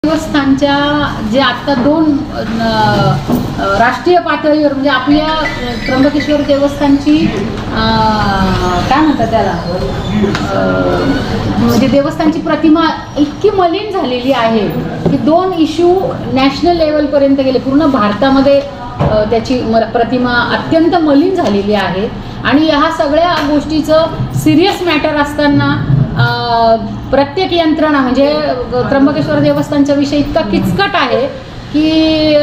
देवस्थानच्या जे आता दोन राष्ट्रीय पातळीवर म्हणजे आपल्या त्र्यंबकेश्वर देवस्थानची काय म्हणतात त्याला म्हणजे देवस्थानची प्रतिमा इतकी मलिन झालेली आहे की दोन इश्यू नॅशनल लेवलपर्यंत गेले. पूर्ण भारतामध्ये त्याची प्रतिमा अत्यंत मलिन झालेली आहे आणि ह्या सगळ्या गोष्टीचं सिरियस मॅटर असताना प्रत्येक यंत्रणा म्हणजे त्र्यंबकेश्वर देवस्थानचा विषय इतका किचकट आहे की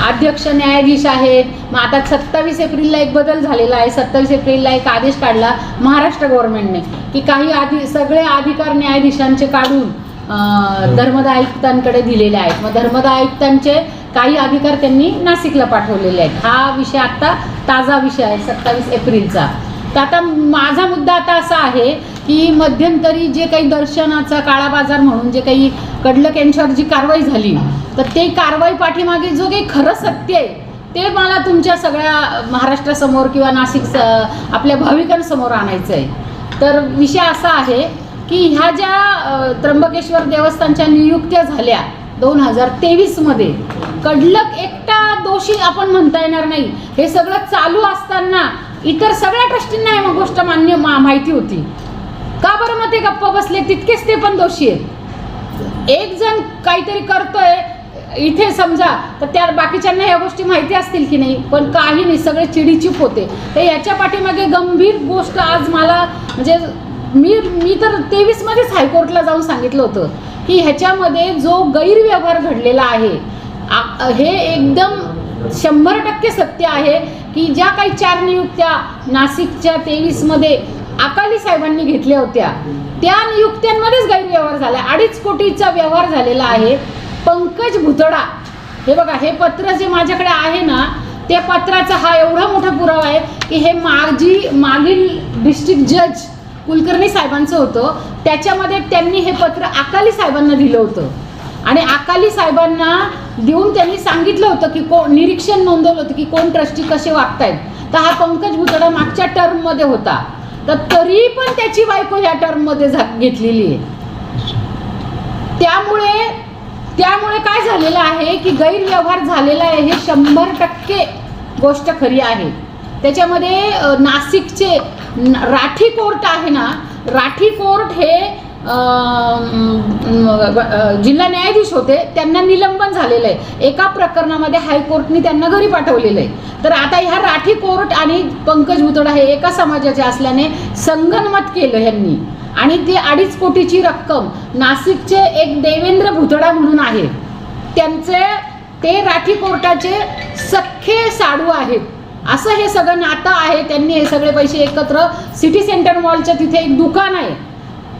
अध्यक्ष न्यायाधीश आहेत. मग आता 27 एप्रिलला एक बदल झालेला आहे. 27 एप्रिलला एक आदेश काढला महाराष्ट्र गव्हर्नमेंटने की काही सगळे अधिकार न्यायाधीशांचे काढून धर्मदाय आयुक्तांकडे दिलेले आहेत. मग धर्मदाय आयुक्तांचे काही अधिकार त्यांनी नाशिकला पाठवलेले आहेत. हा विषय आता ताजा विषय आहे 27 एप्रिलचा. तर आता माझा मुद्दा आता असा आहे की मध्यंतरी जे काही दर्शनाचा काळा बाजार म्हणून जे काही कडलक यांच्यावर जी कारवाई झाली तर ते कारवाई पाठीमागे जो काही खरं सत्य आहे ते मला तुमच्या सगळ्या महाराष्ट्रासमोर किंवा नाशिक आपल्या भाविकांसमोर आणायचं आहे. तर विषय असा आहे की ह्या ज्या त्र्यंबकेश्वर देवस्थानच्या नियुक्त्या झाल्या 2023 मध्ये कडलक एकटा दोषी आपण म्हणता येणार नाही. हे सगळं चालू असताना इतर सगळ्या ट्रस्टींना ही गोष्ट माहिती होती. का बरं मग ते गप्प बसले? तितकेच ते पण दोषी आहेत. एक जण काहीतरी करतोय इथे समजा तर त्या बाकीच्यांना ह्या गोष्टी माहिती असतील की नाही, पण काही नाही, सगळे चिडीचूप होते. तर याच्या पाठीमागे गंभीर गोष्ट आज मला म्हणजे मी तर 23 मध्येच हायकोर्टला जाऊन सांगितलं होतं की ह्याच्यामध्ये जो गैरव्यवहार घडलेला आहे हे एकदम 100% सत्य आहे की ज्या काही 4 नियुक्त्या नाशिकच्या 23 मध्ये अकाली साहेबांनी घेतल्या होत्या त्या नियुक्त्यांमध्येच गैरव्यवहार झाला. 2.5 कोटीचा व्यवहार झालेला आहे. पंकज भुतडा, हे बघा हे पत्र जे माझ्याकडे आहे ना त्या पत्राचा हा एवढा मोठा पुरावा आहे की हे मागील डिस्ट्रिक्ट जज कुलकर्णी साहेबांचं होतं. त्याच्यामध्ये त्यांनी हे पत्र अकाली साहेबांना दिलं होतं आणि अकाली साहेबांना देऊन त्यांनी सांगितलं होतं की निरीक्षण नोंदवलं होतं की कोण ट्रस्टी कसे वागतायत. तर हा पंकज भुतडा मागच्या टर्ममध्ये होता तर तरी पण त्याची बायको ह्या टर्ममध्ये घेतलेली आहे. त्यामुळे काय झालेलं आहे की गैरव्यवहार झालेला आहे हे 100% गोष्ट खरी आहे. त्याच्यामध्ये नाशिकचे राठी कोर्ट आहे ना, राठी कोर्ट हे जिल्हा न्यायाधीश होते, त्यांना निलंबन झालेलं आहे. एका प्रकरणामध्ये हायकोर्टने त्यांना घरी पाठवलेलं आहे. तर आता ह्या राठी कोर्ट आणि पंकज भुतडा हे एका समाजाचे असल्याने संगनमत केलं ह्यांनी आणि ती 2.5 कोटीची रक्कम नाशिकचे एक देवेंद्र भुतडा म्हणून आहे ते राठी कोर्टाचे सख्खे साडू आहेत असं हे सगळं नातं आहे. त्यांनी हे सगळे पैसे एकत्र सिटी सेंटर मॉलच्या तिथे एक दुकान आहे,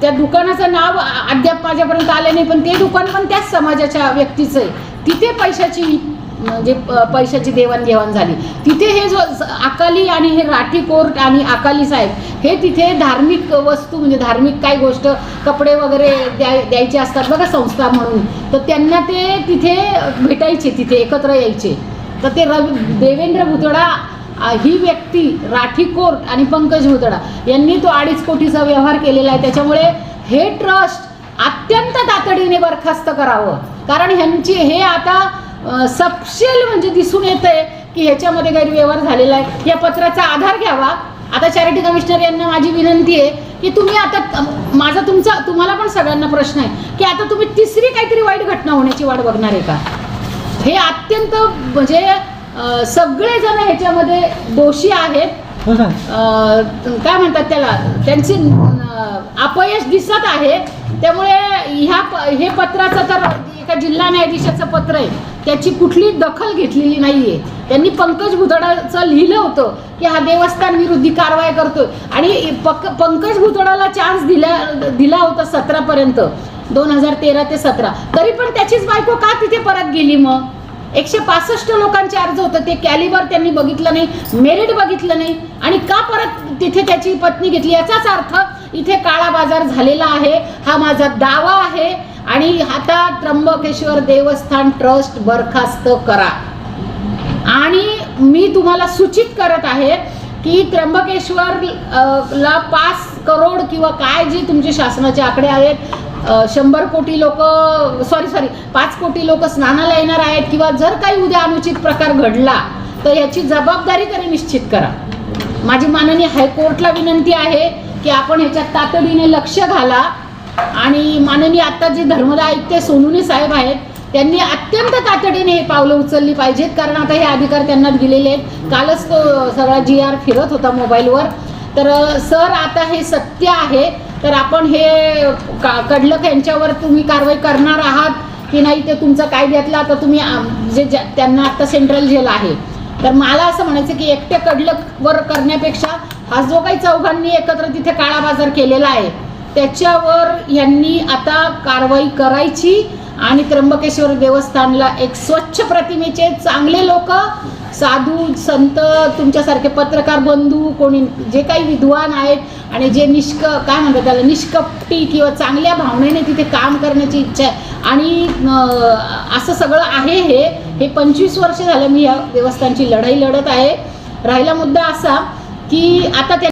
त्या दुकानाचं नाव अद्याप माझ्यापर्यंत आले नाही, पण ते दुकान पण त्याच समाजाच्या व्यक्तीचं आहे. तिथे पैशाची देवाणघेवाण झाली. तिथे हे जो अकाली आणि हे राठी कोर्ट आणि अकाली साहेब हे तिथे धार्मिक वस्तू म्हणजे धार्मिक काही गोष्ट कपडे वगैरे द्यायचे असतात बघा संस्था म्हणून, तर त्यांना ते तिथे भेटायचे, तिथे एकत्र यायचे. तर ते देवेंद्र भुतडा ही व्यक्ती राठी कोर्ट आणि पंकज भुतडा यांनी तो 2.5 कोटीचा व्यवहार केलेला आहे. त्याच्यामुळे हे ट्रस्ट अत्यंत तातडीने बरखास्त करावं, कारण ह्यांची हे आता सपशेल म्हणजे दिसून येतंय की ह्याच्यामध्ये गैरव्यवहार झालेला आहे. या पत्राचा आधार घ्यावा. आता चॅरिटी कमिशनर यांना माझी विनंती आहे की तुम्ही आता तुम्हाला पण सगळ्यांना प्रश्न आहे की आता तुम्ही तिसरी काहीतरी वाईट घटना होण्याची वाट बघणार आहे का? हे अत्यंत म्हणजे सगळेजण ह्याच्यामध्ये दोषी आहेत. काय म्हणतात त्याला, त्यांची अपयश दिसत आहे. त्यामुळे हे पत्राचं तर एका जिल्हा न्यायाधीशाचं पत्र आहे, त्याची कुठली दखल घेतलेली नाहीये. त्यांनी पंकज भुतडाचं लिहिलं होतं की हा देवस्थान विरोधी कारवाई करतोय आणि पंकज भुतडाला चान्स दिला होता 17 पर्यंत 2013 ते 17, तरी पण त्याचीच बायको का तिथे परत गेली? मग 165 लोकांचे अर्ज होतं, ते कॅलिबर त्यांनी बघितलं नाही, मेरिट बघितलं नाही आणि का परत तिथे त्याची पत्नी घेतली? याचाच अर्थ इथे काळा बाजार झालेला आहे. हा माझा दावा आहे आणि आता त्र्यंबकेश्वर देवस्थान ट्रस्ट बरखास्त करा. आणि मी तुम्हाला सूचित करत आहे की त्र्यंबकेश्वरला 5 करोड किंवा काय जे तुमचे शासनाचे आकडे आहेत 100 कोटी लोक सॉरी 5 कोटी लोक स्नानाला येणार आहेत, किंवा जर काही उद्या अनुचित प्रकार घडला तर याची जबाबदारी तरी निश्चित करा. माझी माननीय हायकोर्टला विनंती आहे की आपण ह्याच्यात तातडीने लक्ष घाला. आणि माननीय आता जे धर्मदाय आयुक्त सोनवणे साहेब आहेत, त्यांनी अत्यंत तातडीने हे पावलं उचलली पाहिजेत, कारण आता हे अधिकार त्यांना दिलेले आहेत. कालच तो सगळा GR फिरत होता मोबाईलवर. तर सर, आता हे सत्य आहे, तर आपण हे कडलक यांच्यावर तुम्ही कारवाई करणार आहात की नाही ते तुमचं कायद्यातलं आता तुम्ही जे त्यांना आता सेंट्रल जेल आहे. तर मला असं म्हणायचं की एकट्या कडलकवर करण्यापेक्षा हा जो काही चौघांनी एकत्र तिथे काळा बाजार केलेला आहे त्याच्यावर यांनी आता कारवाई करायची. आणि त्र्यंबकेश्वर देवस्थानला एक स्वच्छ प्रतिमेचे चांगले लोक, साधू संत, तुमच्यासारखे पत्रकार बंधू, कोणी जे काही विद्वान आहेत आणि जे काय म्हणतात त्याला निष्कपटी किंवा चांगल्या भावनेने तिथे काम करण्याची इच्छा आहे. आणि असं सगळं आहे. हे 25 वर्ष झालं मी या देवस्थानची लढाई लढत आहे. राहिला मुद्दा असा की आता त्या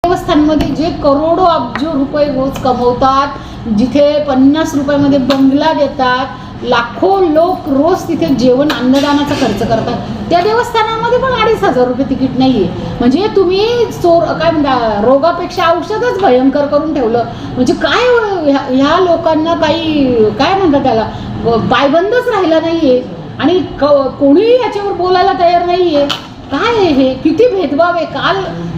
देवस्थानमध्ये जे करोडो अब्ज रुपये रोज कमवतात, जिथे 50 रुपयामध्ये बंगला देतात, लाखो लोक रोज तिथे जेवण अन्नदानाचा खर्च करतात, त्या देवस्थानामध्ये पण 2,500 रुपये तिकीट नाही आहे. म्हणजे तुम्ही काय म्हणता, रोगापेक्षा औषधच भयंकर करून ठेवलं. म्हणजे काय ह्या लोकांना काही काय म्हणतात त्याला पायबंदच राहिला नाही आहे. आणि कोणीही याच्यावर बोलायला तयार नाही आहे. काय आहे हे, किती भेदभाव आहे.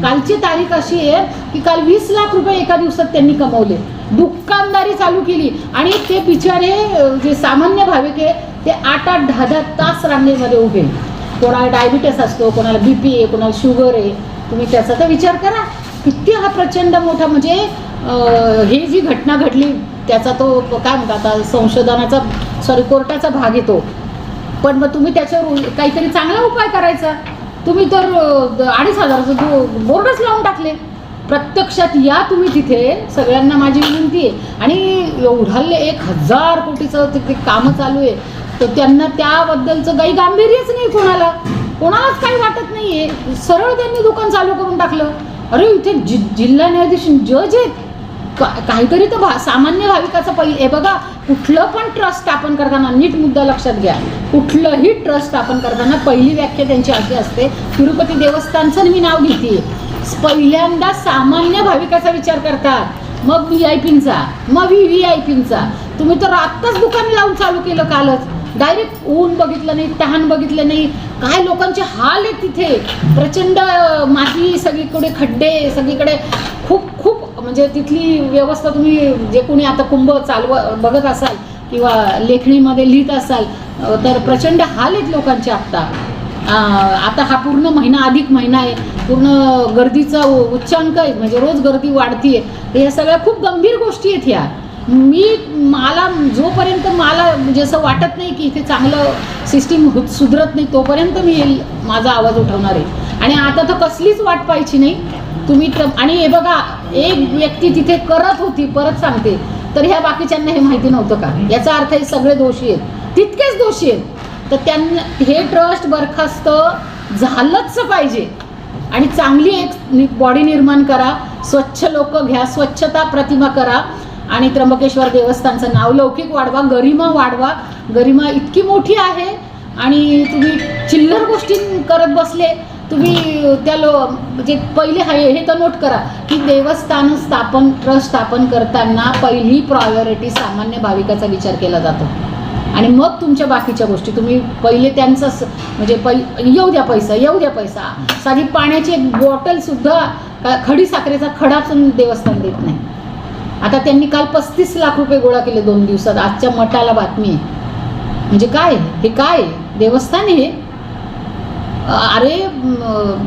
कालची तारीख अशी आहे की काल 20 लाख रुपये एका दिवसात त्यांनी कमवले. दुकानदारी चालू केली आणि ते बिचारे जे सामान्य भाविक आहे ते 8-8, 10-10 तास रांगेमध्ये उभे. कोणाला डायबिटीस असतो, कोणाला BP आहे, कोणाला शुगर आहे. तुम्ही त्याचा तर विचार करा. किती हा प्रचंड मोठा म्हणजे ही जी घटना घडली त्याचा तो काय म्हणतात आता संशोधनाचा कोर्टाचा भाग येतो. पण मग तुम्ही त्याच्यावर काहीतरी चांगला उपाय करायचा. तुम्ही तर 2,500 बोर्डच लावून टाकले. प्रत्यक्षात या तुम्ही तिथे, सगळ्यांना माझी विनंती आहे. आणि एवढाले 1,000 कोटीचं तिथे कामं चालू आहे, तर त्यांना त्याबद्दलचं काही गांभीर्यच नाही. कोणालाच काही वाटत नाही आहे. सरळ त्यांनी दुकान चालू करून टाकलं. अरे इथे जिल्हा न्यायाधीश जज आहेत, काहीतरी तर सामान्य भाविकाचं पहिले. हे बघा, कुठलं पण ट्रस्ट स्थापन करताना नीट मुद्दा लक्षात घ्या. कुठलंही ट्रस्ट स्थापन करताना पहिली व्याख्या त्यांची अशी असते, तिरुपती देवस्थानचं मी नाव घेते, पहिल्यांदा सामान्य भाविकाचा विचार करतात, मग VIPंचा, मग VVIPंचा. तुम्ही तर आत्ताच दुकान लावून चालू केलं कालच. डायरेक्ट ऊन बघितलं नाही, तहान बघितलं नाही. काय लोकांचे हाल आहेत तिथे. प्रचंड माती, सगळीकडे खड्डे, सगळीकडे खूप म्हणजे तिथली व्यवस्था. तुम्ही जे कोणी आता कुंभ बघत असाल किंवा लेखणीमध्ये लिहित असाल तर प्रचंड हाल आहेत लोकांचे. आता हा पूर्ण महिना, अधिक महिना आहे, पूर्ण गर्दीचा उच्चांक आहे, म्हणजे रोज गर्दी वाढतीये. या सगळ्या खूप गंभीर गोष्टी आहेत ह्या. मला जोपर्यंत मला म्हणजे असं वाटत नाही की इथे चांगलं सिस्टीम सुधरत नाही तोपर्यंत मी माझा आवाज उठवणार आहे. आणि आता तर कसलीच वाट पाहायची नाही तुम्ही. आणि हे बघा, एक व्यक्ती तिथे करत होती, परत सांगते, तर ह्या बाकीच्यांना हे माहिती नव्हतं का? याचा अर्थ हे सगळे दोषी आहेत, तितकेच दोषी आहेत. तर त्यांना हे ट्रस्ट बरखास्त झालंच पाहिजे. आणि चांगली एक बॉडी निर्माण करा, स्वच्छ लोक घ्या, स्वच्छता प्रतिमा करा आणि त्र्यंबकेश्वर देवस्थानचं नावलौकिक वाढवा, गरिमा वाढवा. गरिमा इतकी मोठी आहे आणि तुम्ही चिल्लर गोष्टी करत बसले. तुम्ही म्हणजे पहिले हे तर नोट करा की देवस्थान ट्रस्ट स्थापन करताना पहिली प्रायोरिटी सामान्य भाविकाचा विचार केला जातो. आणि मग तुमच्या बाकीच्या गोष्टी तुम्ही पहिले त्यांचं म्हणजे येऊ द्या पैसा. साधी पाण्याची एक बॉटलसुद्धा, खडी साखरेचा खडाच देवस्थान देत नाही. आता त्यांनी काल 35 लाख रुपये गोळा केले 2 दिवसात. आजच्या मठाला बातमी आहे. म्हणजे काय हे, काय देवस्थान हे? अरे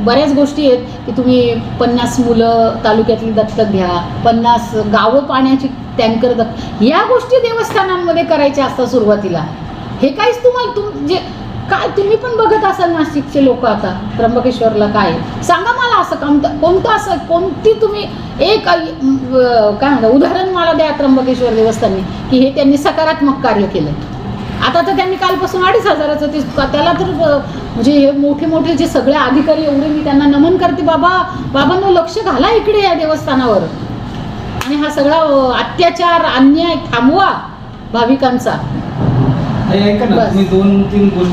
बऱ्याच गोष्टी आहेत की तुम्ही 50 मुलं तालुक्यातली दत्तक घ्या, 50 गावं पाण्याची टँकर या गोष्टी देवस्थानांमध्ये करायच्या असतात सुरुवातीला. हे काहीच तुम्हाला काय तुम्ही पण बघत असाल नाशिकचे लोक. आता त्र्यंबकेश्वरला काय सांगा मला, असं कोणतं असं कोणती तुम्ही एक काय म्हणता उदाहरण मला द्या त्र्यंबकेश्वर देवस्थानने की हे त्यांनी सकारात्मक कार्य केलं. आता तर त्यांनी कालपासून 2,500चं ते त्याला तर म्हणजे हे मोठे जे सगळे अधिकारी, एवढे मी त्यांना नमन करते. बाबांनो लक्ष घाला इकडे या देवस्थानावर. आणि हा सगळा अत्याचार अन्याय थांबवा भाविकांचा. ऐका ना, बस. तुम्ही 2-3 गोष्टी